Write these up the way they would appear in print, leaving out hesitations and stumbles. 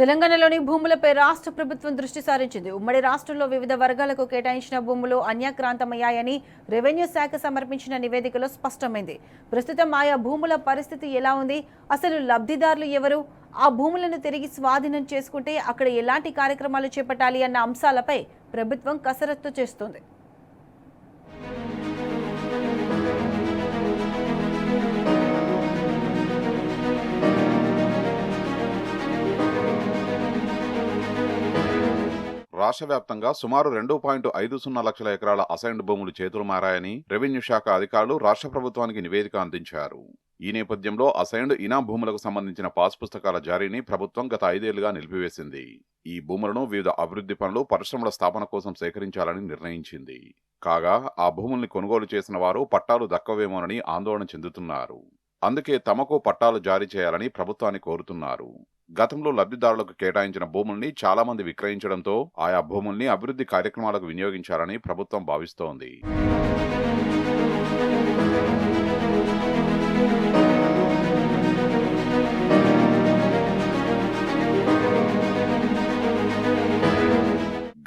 తెలంగాణలోని భూములపై రాష్ట్ర ప్రభుత్వం దృష్టి సారించింది. ఉమ్మడి రాష్ట్రంలో వివిధ వర్గాలకు కేటాయించిన భూములు అన్యాక్రాంతమయ్యాయని రెవెన్యూ శాఖ సమర్పించిన నివేదికలో స్పష్టమైంది. ప్రస్తుతం ఆయా భూముల పరిస్థితి ఎలా ఉంది, అసలు లబ్ధిదారులు ఎవరు, ఆ భూములను తిరిగి స్వాధీనం చేసుకుంటే అక్కడ ఎలాంటి కార్యక్రమాలు చేపట్టాలి అన్న అంశాలపై ప్రభుత్వం కసరత్తు చేస్తోంది. రాష్ట్ర వ్యాప్తంగా సుమారు 2.50 లక్షల ఎకరాల అసైన్డ్ భూములు చేతులు మారాయని రెవెన్యూ శాఖ అధికారులు రాష్ట్ర ప్రభుత్వానికి నివేదిక అందించారు. ఈ నేపథ్యంలో అసైన్డ్ ఇనాం భూములకు సంబంధించిన పాస్ పుస్తకాల జారీని ప్రభుత్వం గత 5 ఏళ్లుగా నిలిపివేసింది. ఈ భూములను వివిధ అభివృద్ధి పనులు, పరిశ్రమల స్థాపన కోసం సేకరించాలని నిర్ణయించింది. కాగా ఆ భూముల్ని కొనుగోలు చేసిన వారు పట్టాలు దక్కవేమోనని ఆందోళన చెందుతున్నారు. అందుకే తమకు పట్టాలు జారీ చేయాలని ప్రభుత్వాన్ని కోరుతున్నారు. గతంలో లబ్ధిదారులకు కేటాయించిన భూముల్ని చాలా మంది విక్రయించడంతో ఆయా భూముల్ని అభివృద్ధి కార్యక్రమాలకు వినియోగించాలని ప్రభుత్వం భావిస్తోంది.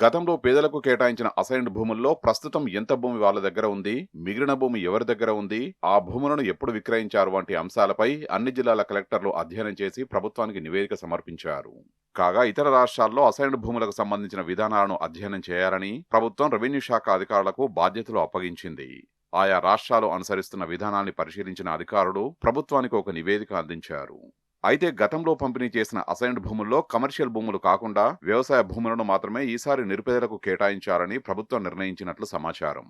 గతంలో పేదలకు కేటాయించిన అసైన్డ్ భూముల్లో ప్రస్తుతం ఎంత భూమి వాళ్ళ దగ్గర ఉంది, మిగిలిన భూమి ఎవరి దగ్గర ఉంది, ఆ భూములను ఎప్పుడు విక్రయించారు వంటి అంశాలపై అన్ని జిల్లాల కలెక్టర్లు అధ్యయనం చేసి ప్రభుత్వానికి నివేదిక సమర్పించారు. కాగా ఇతర రాష్ట్రాల్లో అసైన్డ్ భూములకు సంబంధించిన విధానాలను అధ్యయనం చేయాలని ప్రభుత్వం రెవెన్యూ శాఖ అధికారులకు బాధ్యతలు అప్పగించింది. ఆయా రాష్ట్రాలు అనుసరిస్తున్న విధానాన్ని పరిశీలించిన అధికారులు ప్రభుత్వానికి ఒక నివేదిక అందించారు. అయితే గతంలో పంపిణీ చేసిన అసైన్డ్ భూముల్లో కమర్షియల్ భూములు కాకుండా వ్యవసాయ భూములను మాత్రమే ఈసారి నిరుపేదలకు కేటాయించాలని ప్రభుత్వం నిర్ణయించినట్లు సమాచారం.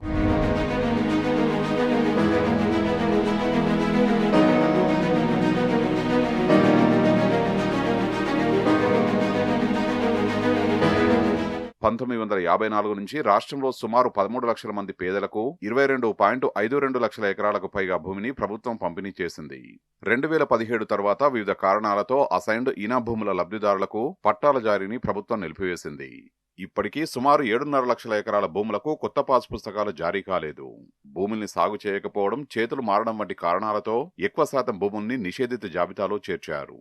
(1954) నుంచి రాష్ట్రంలో సుమారు 13 లక్షల మంది పేదలకు 22.52 లక్షల ఎకరాలకు పైగా భూమిని ప్రభుత్వం పంపిణీ చేసింది. 2017 తర్వాత వివిధ కారణాలతో అసైన్డ్ ఇనా భూముల లబ్ధిదారులకు పట్టాల జారీని ప్రభుత్వం నిలిపివేసింది. ఇప్పటికీ సుమారు 7.5 లక్షల ఎకరాల భూములకు కొత్త పాస్ పుస్తకాలు జారీ కాలేదు. భూముల్ని సాగు చేయకపోవడం, చేతులు మారడం వంటి కారణాలతో ఎక్కువ శాతం భూముల్ని నిషేధిత జాబితాలో చేర్చారు.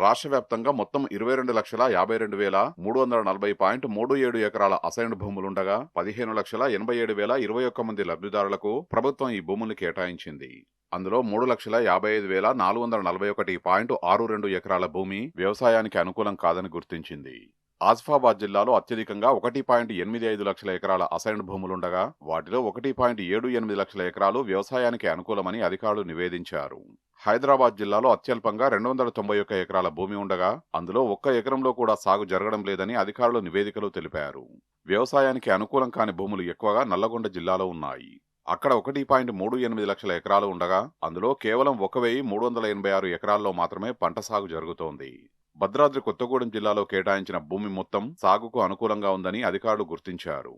రాష్ట్ర వ్యాప్తంగా మొత్తం 22,52,340.37 ఎకరాల అసైన్డ్ భూములుండగా 15,87,021 మంది లబ్ధిదారులకు ప్రభుత్వం ఈ భూముల్ని కేటాయించింది. అందులో 3,55,441.62 ఎకరాల భూమి వ్యవసాయానికి అనుకూలం కాదని గుర్తించింది. ఆసిఫాబాద్ జిల్లాలో అత్యధికంగా 1.85 లక్షల ఎకరాల అసైన్డ్ భూములుండగా వాటిలో 1.78 లక్షల ఎకరాలు వ్యవసాయానికి అనుకూలమని అధికారులు నివేదించారు. హైదరాబాద్ జిల్లాలో అత్యల్పంగా 291 ఎకరాల భూమి ఉండగా అందులో 1 ఎకరంలో కూడా సాగు జరగడం లేదని అధికారులు నివేదికలో తెలిపారు. వ్యవసాయానికి అనుకూలం కాని భూములు ఎక్కువగా నల్లగొండ జిల్లాలో ఉన్నాయి. అక్కడ 1.38 లక్షల ఎకరాలు ఉండగా అందులో కేవలం 1,386 ఎకరాల్లో మాత్రమే పంట సాగు జరుగుతోంది. భద్రాద్రి కొత్తగూడెం జిల్లాలో కేటాయించిన భూమి మొత్తం సాగుకు అనుకూలంగా ఉందని అధికారులు గుర్తించారు.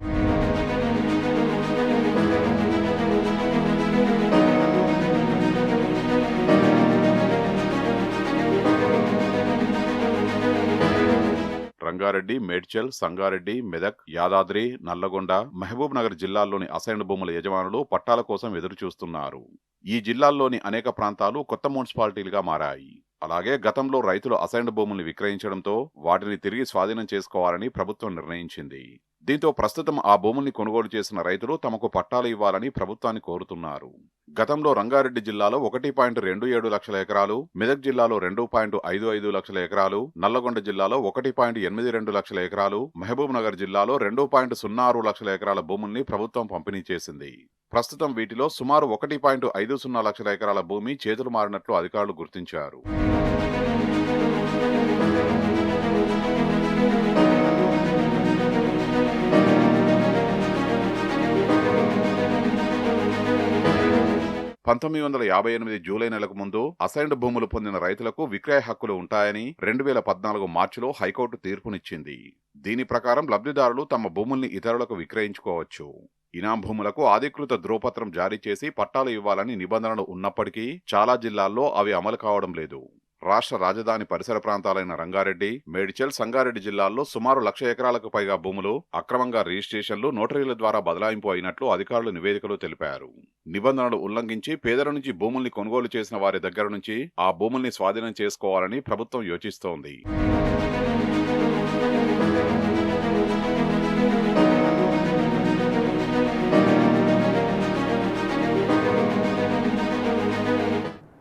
రంగారెడ్డి, మేడ్చల్, సంగారెడ్డి, మెదక్, యాదాద్రి, నల్లగొండ, మహబూబ్ నగర్ జిల్లాల్లోని అసైన్డ్ భూముల యజమానులు పట్టాల కోసం ఎదురుచూస్తున్నారు. ఈ జిల్లాల్లోని అనేక ప్రాంతాలు కొత్త మున్సిపాలిటీలుగా మారాయి. అలాగే గతంలో రైతులు అసైన్డ్ భూముల్ని విక్రయించడంతో వాటిని తిరిగి స్వాధీనం చేసుకోవాలని ప్రభుత్వం నిర్ణయించింది. దీంతో ప్రస్తుతం ఆ భూముల్ని కొనుగోలు చేసిన రైతులు తమకు పట్టాలు ఇవ్వాలని ప్రభుత్వాన్ని కోరుతున్నారు. గతంలో రంగారెడ్డి జిల్లాలో 1.27 లక్షల ఎకరాలు, మెదక్ జిల్లాలో 2.55 లక్షల ఎకరాలు, నల్లగొండ జిల్లాలో 1.82 లక్షల ఎకరాలు, మహబూబ్ నగర్ జిల్లాలో 2.06 లక్షల ఎకరాల భూముల్ని ప్రభుత్వం పంపిణీ చేసింది. ప్రస్తుతం వీటిలో సుమారు 1.50 లక్షల ఎకరాల భూమి చేతులు మారినట్లు అధికారులు గుర్తించారు. జూలై 1958 నెలకు ముందు అసైన్డ్ భూములు పొందిన రైతులకు విక్రయ హక్కులు ఉంటాయని 2014 మార్చిలో హైకోర్టు తీర్పునిచ్చింది. దీని ప్రకారం లబ్ధిదారులు తమ భూముల్ని ఇతరులకు విక్రయించుకోవచ్చు. ఇనాం భూములకు అధికృత ధ్రువపత్రం జారీ చేసి పట్టాలు ఇవ్వాలని నిబంధనలు ఉన్నప్పటికీ చాలా జిల్లాల్లో అవి అమలు కావడం లేదు. రాష్ట్ర రాజధాని పరిసర ప్రాంతాలైన రంగారెడ్డి, మేడ్చల్, సంగారెడ్డి జిల్లాల్లో సుమారు 1,00,000 ఎకరాలకు పైగా భూములు అక్రమంగా రిజిస్ట్రేషన్లు, నోటరీల ద్వారా బదలాయింపు అయినట్లు అధికారులు నివేదికలో తెలిపారు. నిబంధనలు ఉల్లంఘించి పేదల నుంచి భూముల్ని కొనుగోలు చేసిన వారి దగ్గర నుంచి ఆ భూముల్ని స్వాధీనం చేసుకోవాలని ప్రభుత్వం యోచిస్తోంది.